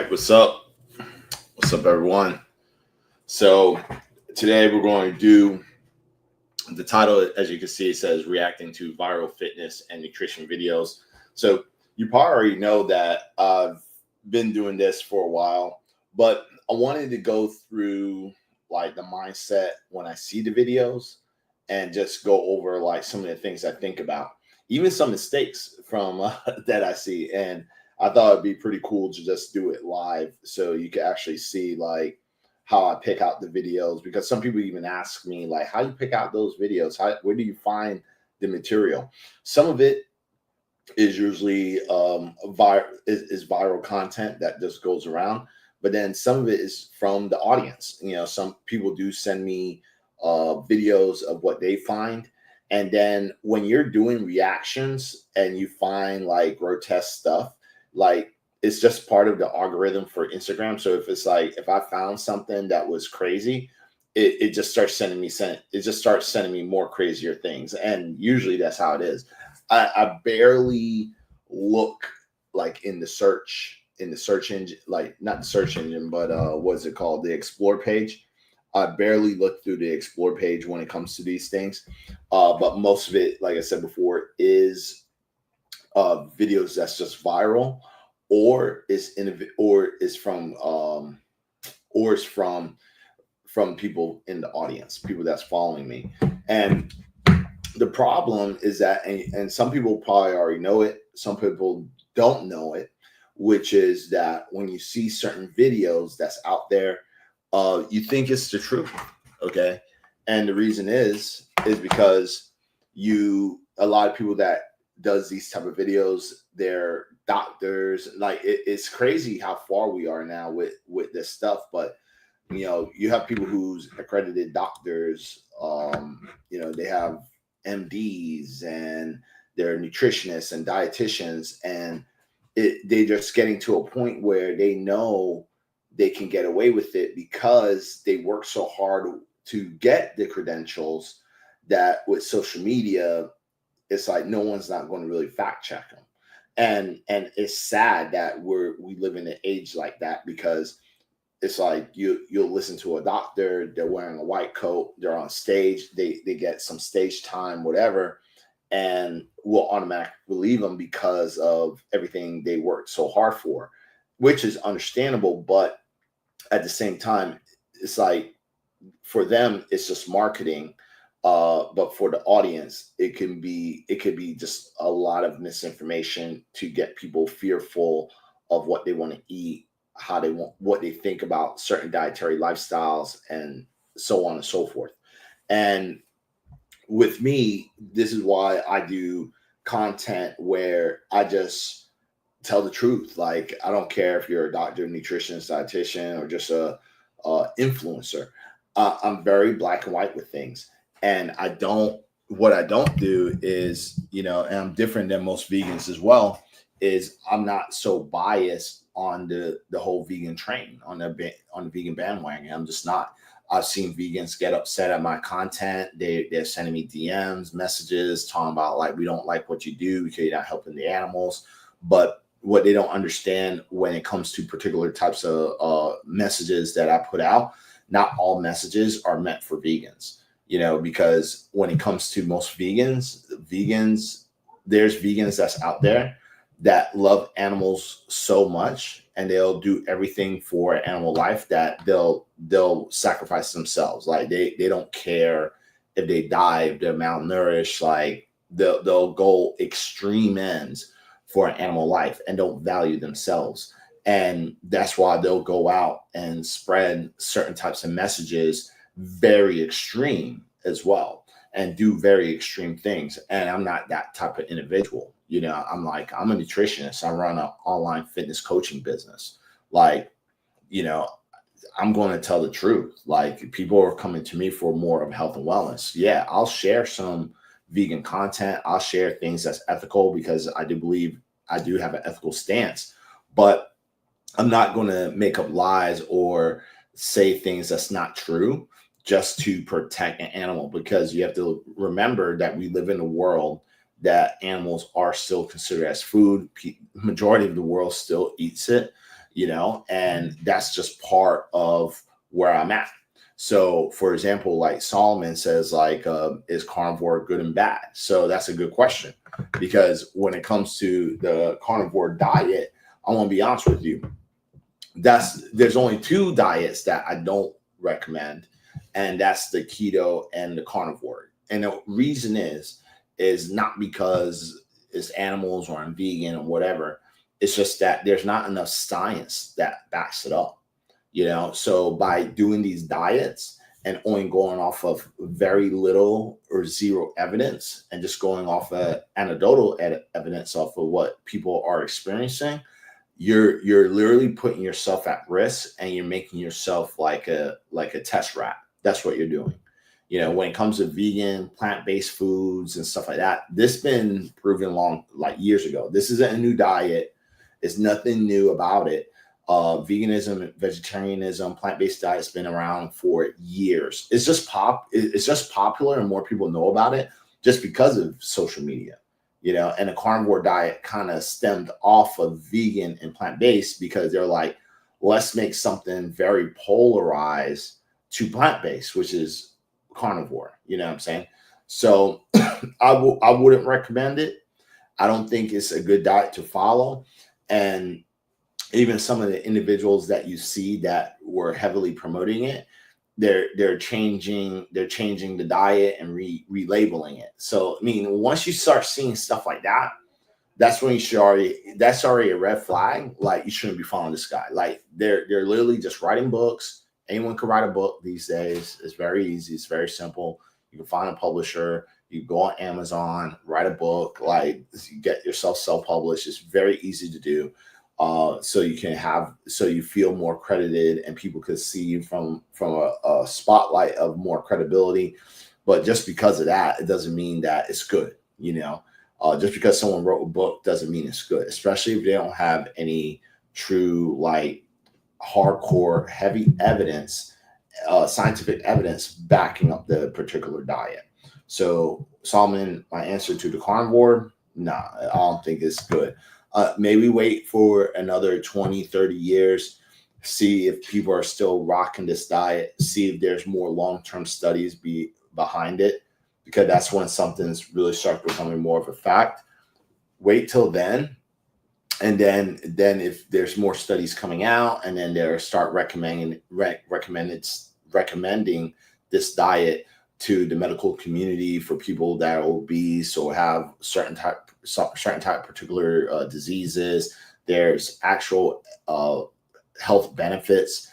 right, what's up? What's up, everyone? So, today we're going to do the title, as you can see, it says reacting to viral fitness and nutrition videos. So, you probably already know that I've been doing this for a while, but I wanted to go through like the mindset when I see the videos and just go over like some of the things I think about, even some mistakes from that I see. And I thought it'd be pretty cool to just do it live so you can actually see like how I pick out the videos, because some people even ask me like, how you pick out those videos? Where do you find the material? Some of it is usually is viral content that just goes around, but then some of it is from the audience. Some people do send me videos of what they find, and then when you're doing reactions and you find like grotesque stuff, like it's just part of the algorithm for Instagram. So if it's like if I found something that was crazy, it just starts it just starts sending me more crazier things, and usually that's how it is. I barely look like in the search engine, like not the search engine, but what's it called? The explore page. I barely look through the explore page when it comes to these things. But most of it, like I said before, is videos that's just viral, or is from people in the audience, people that's following me. And the problem is that, and some people probably already know it, some people don't know it, which is that when you see certain videos that's out there, you think it's the truth. Okay. And the reason is because a lot of people that does these type of videos, they're doctors. Like it's crazy how far we are now with this stuff. But you have people who's accredited doctors. They have MDs, and they're nutritionists and dietitians, and they're just getting to a point where they know they can get away with it because they work so hard to get the credentials, that with social media, it's like no one's not going to really fact check them. And it's sad that we live in an age like that, because it's like you'll listen to a doctor, they're wearing a white coat, they're on stage, they get some stage time, whatever, and we'll automatically believe them because of everything they worked so hard for, which is understandable. But at the same time, it's like for them it's just marketing, but for the audience it could be just a lot of misinformation to get people fearful of what they want to eat, how they want, what they think about certain dietary lifestyles, and so on and so forth. And with me, this is why I do content where I just tell the truth. Like I don't care if you're a doctor, nutritionist, dietitian, or just a influencer. I'm very black and white with things, and what I don't do is, and I'm different than most vegans as well, is I'm not so biased on the whole vegan train, on the vegan bandwagon. I'm just not. I've seen vegans get upset at my content. They're sending me DMs, messages, talking about like, we don't like what you do because you're not helping the animals. But what they don't understand when it comes to particular types of messages that I put out, not all messages are meant for vegans. Because when it comes to most vegans, there's vegans that's out there that love animals so much, and they'll do everything for animal life, that they'll sacrifice themselves. Like they don't care if they die, if they're malnourished. Like they'll go extreme ends for an animal life and don't value themselves. And that's why they'll go out and spread certain types of messages, very extreme as well, and do very extreme things. And I'm not that type of individual. I'm a nutritionist. I run an online fitness coaching business. Like, I'm going to tell the truth. Like, people are coming to me for more of health and wellness. Yeah, I'll share some vegan content. I'll share things that's ethical, because I do believe I do have an ethical stance. But I'm not going to make up lies or say things that's not true just to protect an animal, because you have to remember that we live in a world that animals are still considered as food. Majority of the world still eats it. and that's just part of where I'm at. So, for example, like Solomon says, like, is carnivore good and bad? So that's a good question, because when it comes to the carnivore diet, I want to be honest with you. There's only two diets that I don't recommend, and that's the keto and the carnivore. And the reason is not because it's animals or I'm vegan or whatever. It's just that there's not enough science that backs it up. So by doing these diets and only going off of very little or zero evidence and just going off of anecdotal evidence off of what people are experiencing, you're literally putting yourself at risk, and you're making yourself like a test rat. That's what you're doing. When it comes to vegan, plant-based foods and stuff like that, this been proven like years ago. This isn't a new diet. It's nothing new about it. Veganism, vegetarianism, plant-based diet's been around for years. It's just popular, and more people know about it just because of social media. And the carnivore diet kind of stemmed off of vegan and plant-based, because they're like, let's make something very polarized to plant-based, which is carnivore. You know what I'm saying? So I wouldn't recommend it. I don't think it's a good diet to follow. And even some of the individuals that you see that were heavily promoting it, they're changing the diet and relabeling it. So I mean, once you start seeing stuff like that, that's when that's already a red flag. Like, you shouldn't be following this guy. Like, they're literally just writing books. Anyone can write a book these days. It's very easy. It's very simple. You can find a publisher. You go on Amazon, write a book, like, you get yourself self-published. It's very easy to do. So you feel more credited, and people could see you from a spotlight of more credibility. But just because of that, it doesn't mean that it's good. Just because someone wrote a book doesn't mean it's good, especially if they don't have any true, like, hardcore, heavy evidence, scientific evidence backing up the particular diet. So, Solomon, my answer to the carnivore, nah, I don't think it's good. Maybe wait for another 20, 30 years, see if people are still rocking this diet, see if there's more long-term studies behind it, because that's when something's really starts becoming more of a fact. Wait till then. And then if there's more studies coming out, and then they'll start recommending this diet to the medical community for people that are obese or have certain type particular diseases. There's actual health benefits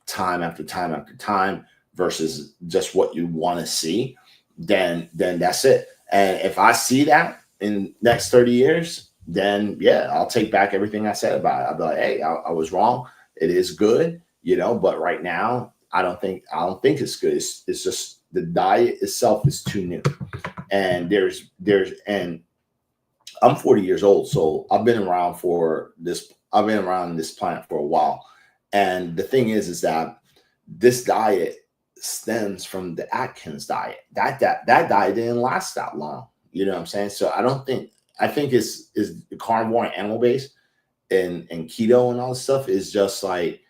time after time after time versus just what you want to see. Then that's it. And if I see that in next 30 years, then yeah, I'll take back everything I said about it. I'll be like, hey, I was wrong. It is good, but right now I don't think it's good. It's just the diet itself is too new. And and I'm 40 years old, so I've been around this planet for a while. And the thing is that this diet stems from the Atkins diet. That diet didn't last that long. You know what I'm saying? So I think is carnivore and animal based and keto and all this stuff is just like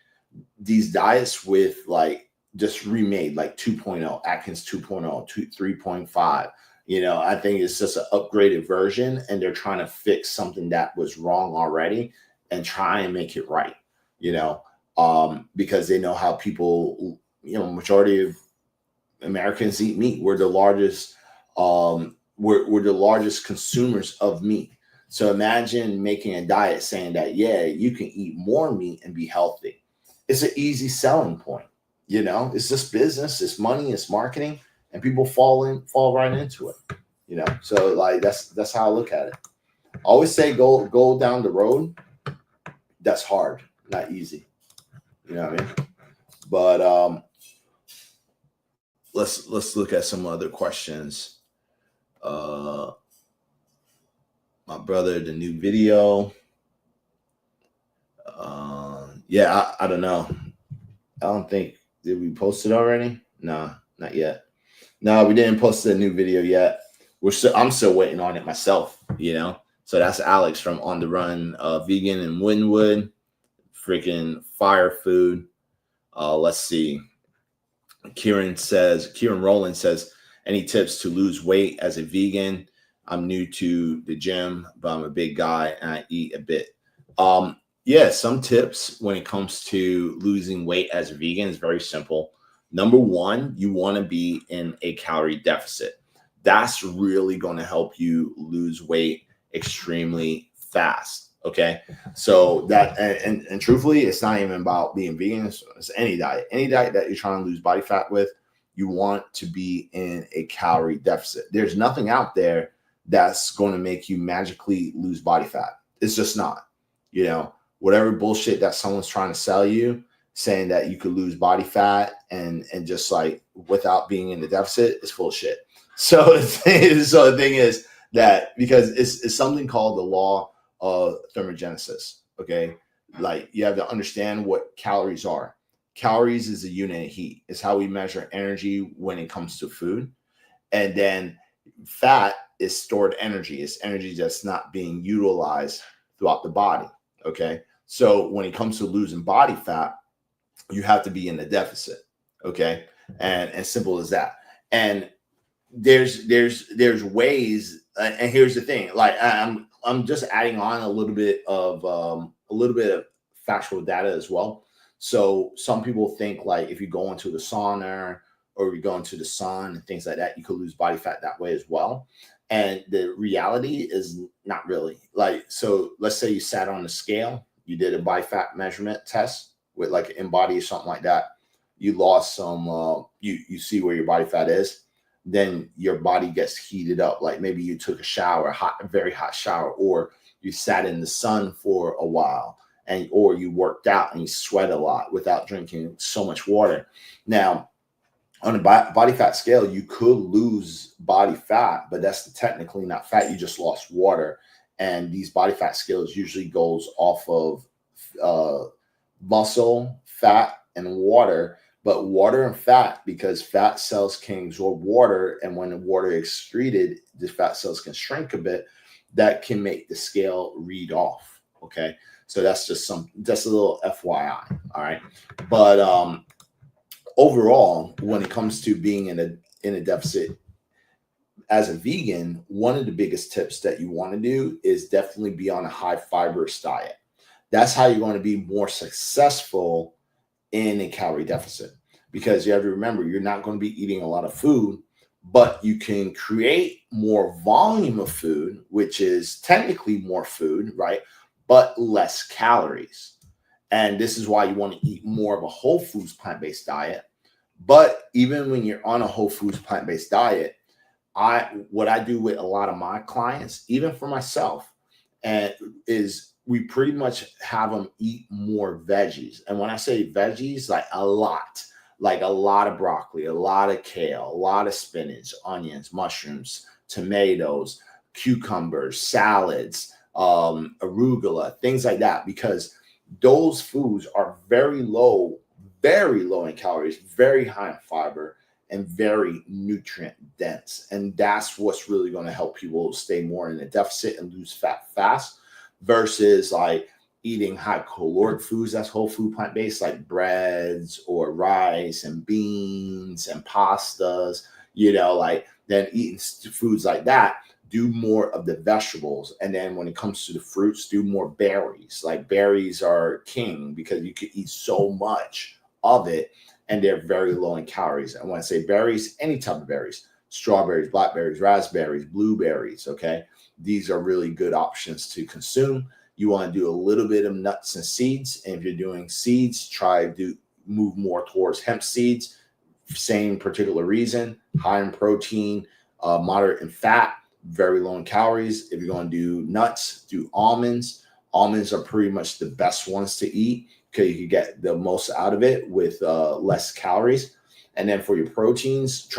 these diets with like just remade, like 2.0, Atkins 2.0, 3.5. I think it's just an upgraded version, and they're trying to fix something that was wrong already and try and make it right, because they know how people, majority of Americans eat meat. We're the largest, we're the largest consumers of meat. So imagine making a diet saying that, yeah, you can eat more meat and be healthy. It's an easy selling point. It's just business, it's money, it's marketing, and people fall right into it. So like that's how I look at it. I always say go down the road. That's hard, not easy. You know what I mean? But let's look at some other questions. My brother, the new video. Yeah, I don't know. I don't think, did we post it already? No, not yet. No, we didn't post the new video yet. I'm still waiting on it myself, So that's Alex from On the Run Vegan in Wynwood. freaking fire food. Let's see. Kieran Rowland says, any tips to lose weight as a vegan? I'm new to the gym, but I'm a big guy and I eat a bit. Yeah, some tips when it comes to losing weight as a vegan is very simple. Number one, you want to be in a calorie deficit. That's really going to help you lose weight extremely fast. Okay. So that, and truthfully, it's not even about being vegan. It's any diet that you're trying to lose body fat with, you want to be in a calorie deficit. There's nothing out there that's going to make you magically lose body fat. It's just not, whatever bullshit that someone's trying to sell you, saying that you could lose body fat and just like without being in the deficit is full of shit. So the thing is that because it's something called the law of thermogenesis. Okay. Like you have to understand what calories are. Calories is a unit of heat. It's how we measure energy when it comes to food. And then fat is stored energy. It's energy that's not being utilized throughout the body. Okay. So when it comes to losing body fat, you have to be in the deficit. Okay. And simple as that. And there's ways, and here's the thing, like I'm just adding on a little bit of factual data as well. So some people think like if you go into the sauna or you go into the sun and things like that, you could lose body fat that way as well. And the reality is not really. Like, so let's say you sat on the scale, you did a body fat measurement test with like an InBody or something like that. You lost some, you see where your body fat is. Then your body gets heated up. Like maybe you took a shower, a very hot shower, or you sat in the sun for a while, or you worked out and you sweat a lot without drinking so much water. Now, on a body fat scale, you could lose body fat, but that's technically not fat. You just lost water. And these body fat scales usually goes off of muscle, fat, and water. But water and fat, because fat cells can absorb water, and when the water is excreted, the fat cells can shrink a bit. That can make the scale read off. Okay, so that's just a little FYI. All right, but overall, when it comes to being in a deficit as a vegan, one of the biggest tips that you want to do is definitely be on a high fibrous diet. That's how you're going to be more successful in a calorie deficit, because you have to remember you're not going to be eating a lot of food, but you can create more volume of food, which is technically more food, right? But less calories. And this is why you want to eat more of a whole foods plant-based diet. But even when you're on a whole foods plant-based diet, what I do with a lot of my clients, even for myself, is we pretty much have them eat more veggies. And when I say veggies, like a lot of broccoli, a lot of kale, a lot of spinach, onions, mushrooms, tomatoes, cucumbers, salads, arugula, things like that, because those foods are very low in calories, very high in fiber, and very nutrient dense. And that's what's really going to help people stay more in a deficit and lose fat fast, versus like eating high caloric foods that's whole food plant-based, like breads or rice and beans and pastas, like then eating foods like that. Do more of the vegetables. And then when it comes to the fruits, do more berries. Like berries are king because you can eat so much of it and they're very low in calories. And when I say berries, any type of berries, strawberries, blackberries, raspberries, blueberries, okay? These are really good options to consume. You want to do a little bit of nuts and seeds. And if you're doing seeds, try to move more towards hemp seeds. Same particular reason, high in protein, moderate in fat, very low in calories. If you're going to do nuts, do almonds. Almonds are pretty much the best ones to eat because you can get the most out of it with less calories. And then for your proteins,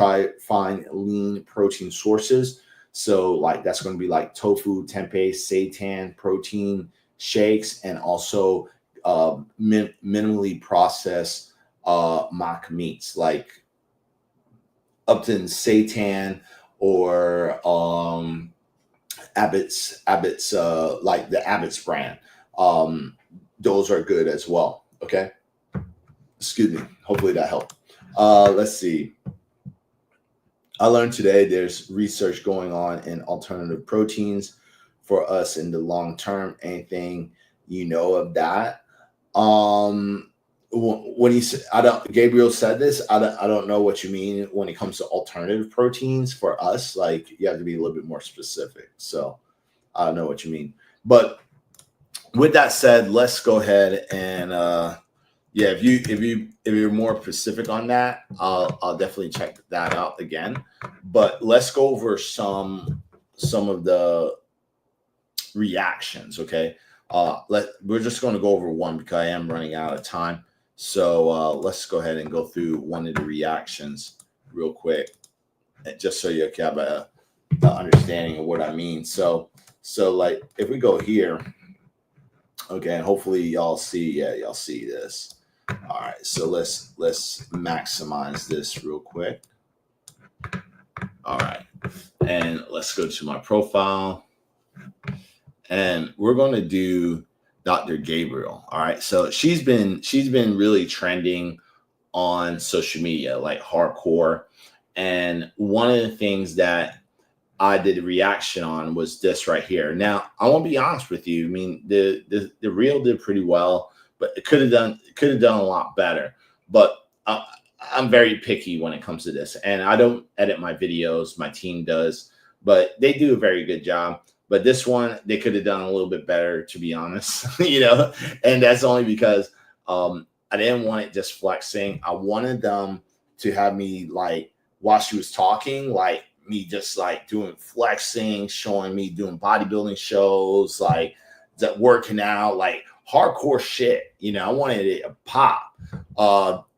find lean protein sources. So like that's going to be like tofu, tempeh, seitan, protein shakes, and also minimally processed mock meats like Upton seitan or Abbott's like the Abbott's brand. those are good as well. Okay. Excuse me. Hopefully that helped. Let's see. I learned today there's research going on in alternative proteins for us in the long term. Anything you know of that? When he said, I don't, Gabriel said this, I don't know what you mean when it comes to alternative proteins for us. Like, you have to be a little bit more specific. So I don't know what you mean. But with that said, let's go ahead and yeah, if you're more specific on that, I'll definitely check that out again. But let's go over some of the reactions. Okay. We're just going to go over one because I am running out of time. So let's go ahead and go through one of the reactions real quick, just so you can have a understanding of what I mean. So like if we go here, okay, and hopefully y'all see, yeah, y'all see this. All right, so let's maximize this real quick. All right, and let's go to my profile, and we're going to do Dr. Gabriel. All right, so she's been really trending on social media like hardcore, and one of the things that I did a reaction on was this right here. Now, I won't be honest with you. I mean, the reel did pretty well, but it could have done a lot better. But I'm very picky when it comes to this, and I don't edit my videos. My team does, but they do a very good job. But this one, they could have done a little bit better, to be honest. And that's only because I didn't want it just flexing. I wanted them to have me like while she was talking, like me just like doing flexing, showing me doing bodybuilding shows, like that working out, like hardcore shit. I wanted it to pop.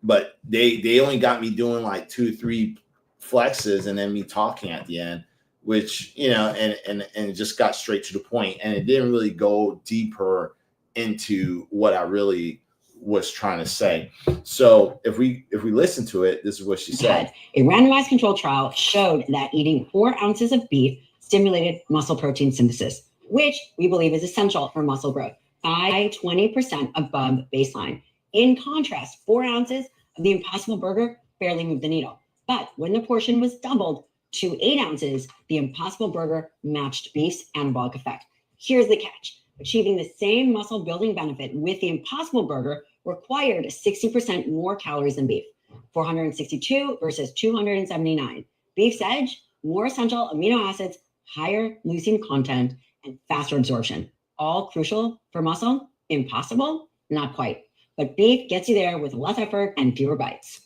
But they only got me doing like 2-3 flexes and then me talking at the end, which, and just got straight to the point, and it didn't really go deeper into what I really was trying to say. So if we listen to it, this is what she said. A randomized controlled trial showed that eating 4 ounces of beef stimulated muscle protein synthesis, which we believe is essential for muscle growth by 20% above baseline. In contrast, 4 ounces of the Impossible Burger barely moved the needle. But when the portion was doubled to 8 ounces, the Impossible Burger matched beef's anabolic effect. Here's the catch. Achieving the same muscle building benefit with the Impossible Burger required 60% more calories than beef, 462 versus 279. Beef's edge, more essential amino acids, higher leucine content, and faster absorption. All crucial for muscle? Impossible? Not quite. But beef gets you there with less effort and fewer bites.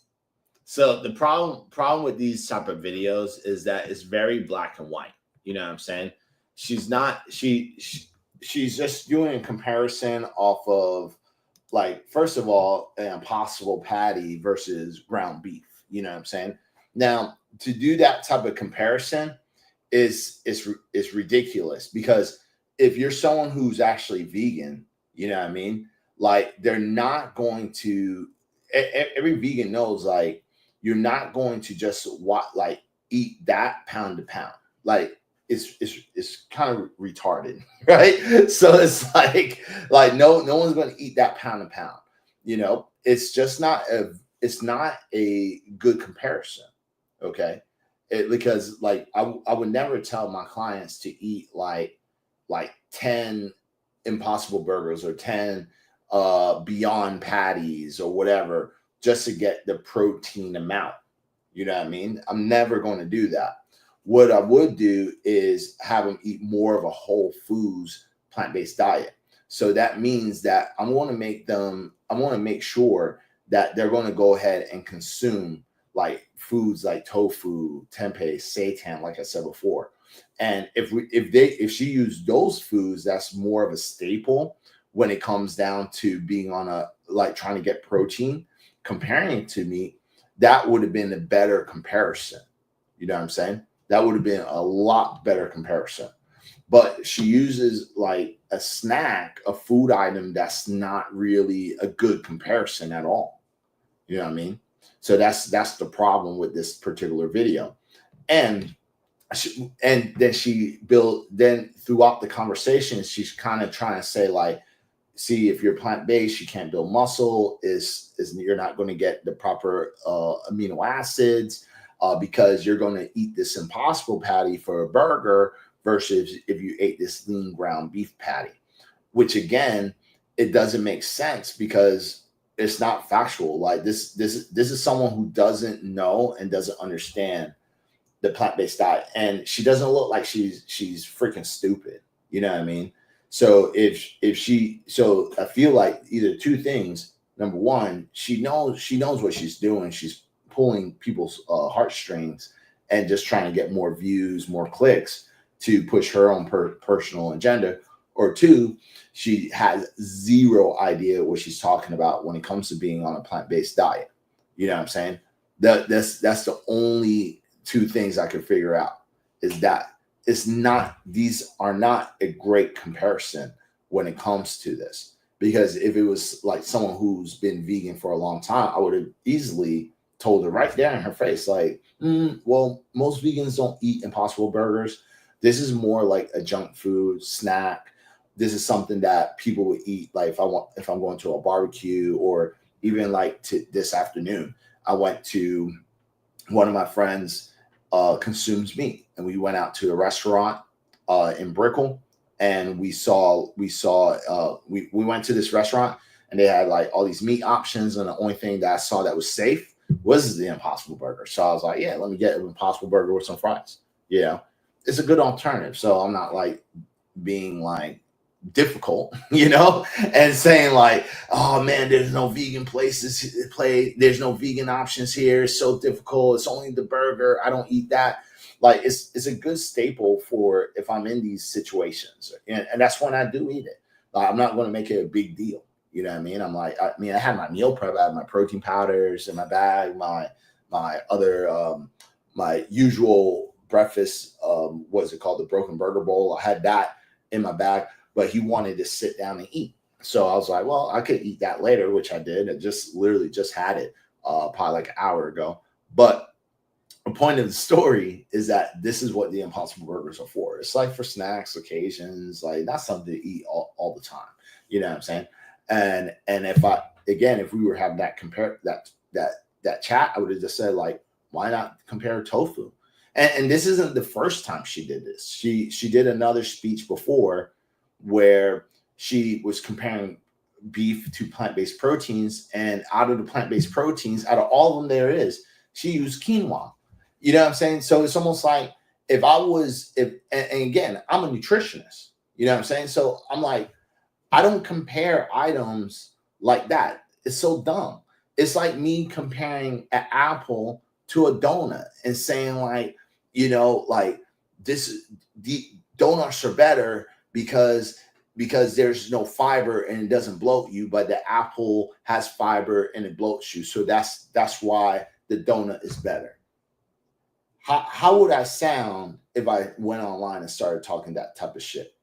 So the problem with these type of videos is that it's very black and white. You know what I'm saying? She's just doing a comparison off of, like, first of all, an Impossible patty versus ground beef. You know what I'm saying? Now, to do that type of comparison is ridiculous, because if you're someone who's actually vegan, you know what I mean? Like, they're not going to, every vegan knows, like, you're not going to just eat that pound to pound. Like, it's kind of retarded, right? So it's like no one's going to eat that pound to pound. It's just not a good comparison. Okay. Because like I would never tell my clients to eat like 10 Impossible Burgers or 10 Beyond patties or whatever just to get the protein amount. You know what I mean? I'm never going to do that. What I would do is have them eat more of a whole foods plant-based diet. So that means that I want to make sure that they're going to go ahead and consume like foods like tofu, tempeh, seitan, like I said before. And if she used those foods, that's more of a staple when it comes down to being on trying to get protein, comparing it to meat, that would have been a better comparison. You know what I'm saying? That would have been a lot better comparison. But she uses like a snack, a food item that's not really a good comparison at all. You know what I mean? So that's the problem with this particular video. And then throughout the conversation, she's kind of trying to say like, see, if you're plant-based, you can't build muscle. Is you're not going to get the proper amino acids because you're going to eat this Impossible patty for a burger versus if you ate this lean ground beef patty, which again, it doesn't make sense because it's not factual. Like this is someone who doesn't know and doesn't understand the plant-based diet, and she doesn't look like she's freaking stupid. You know what I mean? So so I feel like either two things. Number one, she knows what she's doing. She's pulling people's heartstrings and just trying to get more views, more clicks to push her own personal agenda. Or two, she has zero idea what she's talking about when it comes to being on a plant-based diet. You know what I'm saying? That's the only two things I could figure out, is that these are not a great comparison when it comes to this. Because if it was like someone who's been vegan for a long time, I would have easily told her right there in her face, like, well, most vegans don't eat Impossible Burgers. This is more like a junk food snack. This is something that people would eat, like if I'm going to a barbecue, or even like this afternoon, I went to one of my friends consumes meat, and we went out to a restaurant in Brickell, and we went to this restaurant, and they had like all these meat options, and the only thing that I saw that was safe was the Impossible Burger. So I was like, yeah, let me get an Impossible Burger with some fries. You know, it's a good alternative. So I'm not like being like difficult, you know, and saying like, oh man, there's no vegan there's no vegan options here, it's so difficult, it's only the burger, I don't eat that. Like it's a good staple for if I'm in these situations, and that's when I do eat it. Like, I'm not going to make it a big deal, you know what I mean? I had my meal prep, I had my protein powders in my bag, my other my usual breakfast, what's it called, the Broken Burger Bowl, I had that in my bag. But he wanted to sit down and eat. So I was like, well, I could eat that later, which I did. I literally just had it probably like an hour ago. But the point of the story is that this is what the Impossible Burgers are for. It's like for snacks, occasions, like not something to eat all the time. You know what I'm saying? And if we were having that chat, I would have just said, like, why not compare tofu? And this isn't the first time she did this. She did another speech before where she was comparing beef to plant-based proteins, and out of the plant-based proteins, out of all of them there is, she used quinoa. You know what I'm saying? So it's almost like and again, I'm a nutritionist, you know what I'm saying? So I'm like, I don't compare items like that. It's so dumb. It's like me comparing an apple to a donut and saying like, you know, like the donuts are better because there's no fiber and it doesn't bloat you, but the apple has fiber and it bloats you. So that's why the donut is better. How would I sound if I went online and started talking that type of shit?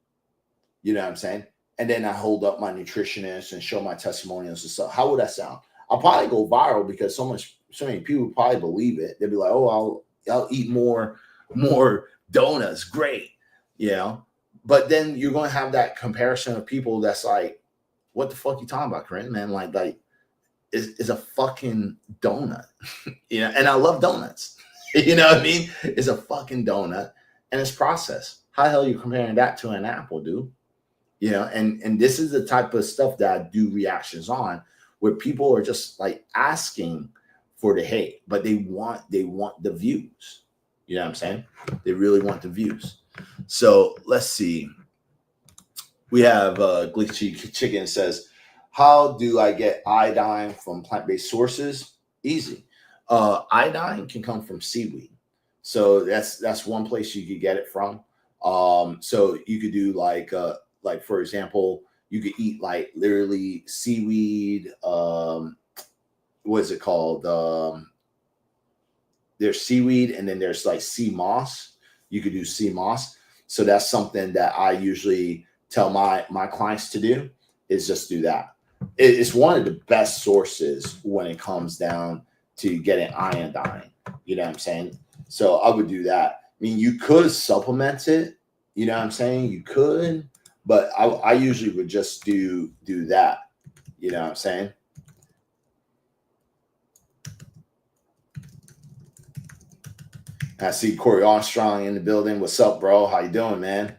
You know what I'm saying? And then I hold up my nutritionist and show my testimonials and stuff. How would that sound? I'll probably go viral because so many people probably believe it. They'll be like, oh, I'll eat more donuts. Great. You know? But then you're going to have that comparison of people that's like, what the fuck you talking about, Corinne, man? Like is a fucking donut. You know, and I love donuts. You know what I mean? It's a fucking donut and it's processed. How the hell are you comparing that to an apple, dude? You know, and this is the type of stuff that I do reactions on, where people are just like asking for the hate, but they want the views. You know what I'm saying? They really want the views. So let's see. We have Glitchy Chicken says, how do I get iodine from plant-based sources? Easy. Iodine can come from seaweed. So that's one place you could get it from. So you could do like for example, you could eat like literally seaweed. What is it called? There's seaweed, and then there's like sea moss. You could do sea moss. So that's something that I usually tell my clients to do, is just do that. It's one of the best sources when it comes down to getting iodine. You know what I'm saying? So I would do that. I mean, you could supplement it. You know what I'm saying? You could, But I usually would just do that. You know what I'm saying? I see Corey Armstrong in the building. What's up, bro? How you doing, man?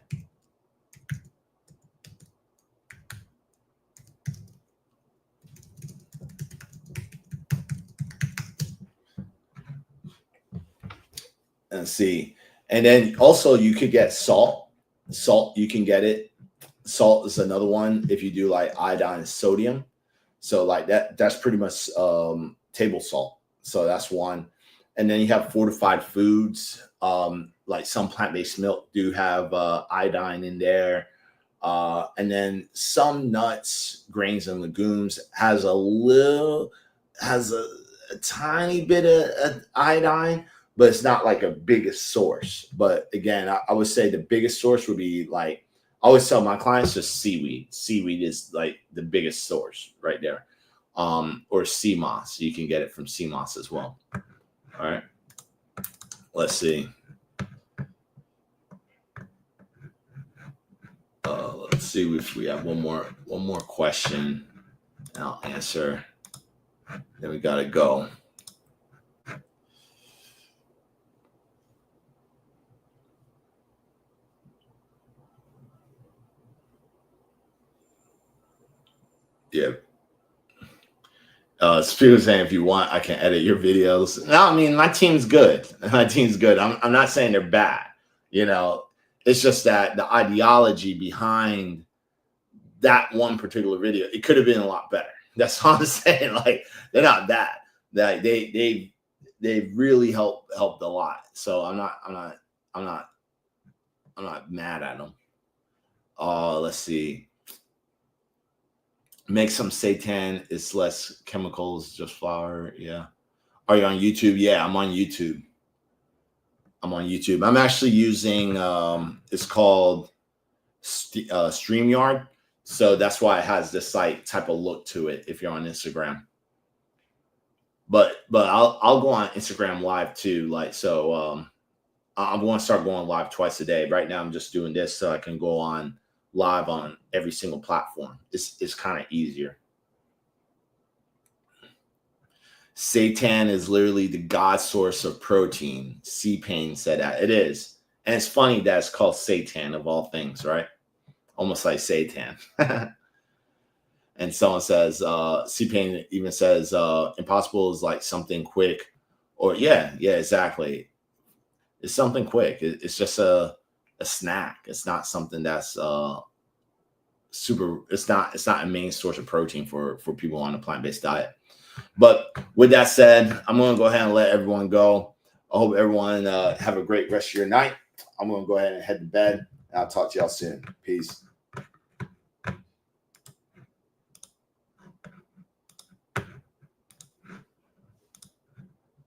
And see, and then also you could get salt. Salt, you can get it. Salt is another one if you do like iodine and sodium. So like that's pretty much table salt. So that's one. And then you have fortified foods. Like some plant-based milk do have iodine in there. And then some nuts, grains, and legumes has a tiny bit of iodine, but it's not like a biggest source. But again, I would say the biggest source would be like, I always tell my clients just seaweed. Seaweed is like the biggest source right there. Or sea moss. You can get it from sea moss as well. All right. Let's see. Let's see if we have one more question. I'll answer. Then we gotta go. Yeah. Spirit saying if you want, I can edit your videos. No, I mean my team's good. My team's good. I'm not saying they're bad. You know, it's just that the ideology behind that one particular video, it could have been a lot better. That's all I'm saying. Like they're not bad. That they really helped a lot. So I'm not mad at them. Let's see. Make some seitan. It's less chemicals, just flour. Yeah. Are you on YouTube? Yeah, I'm on YouTube. I'm actually using it's called StreamYard. So that's why it has this like type of look to it if you're on Instagram. But I'll go on Instagram live too. Like so I'm going to start going live twice a day. Right now I'm just doing this so I can go on live on every single platform. It's kind of easier. Seitan is literally the god source of protein. C-Pain said that. It is. And it's funny that it's called seitan of all things, right? Almost like Satan. And someone says, C-Pain even says, impossible is like something quick. Or yeah, exactly. It's something quick. It's just a snack. It's not something that's super. It's not a main source of protein for people on a plant-based diet. But with that said, I'm going to go ahead and let everyone go. I hope everyone have a great rest of your night. I'm going to go ahead and head to bed. And I'll talk to y'all soon. Peace.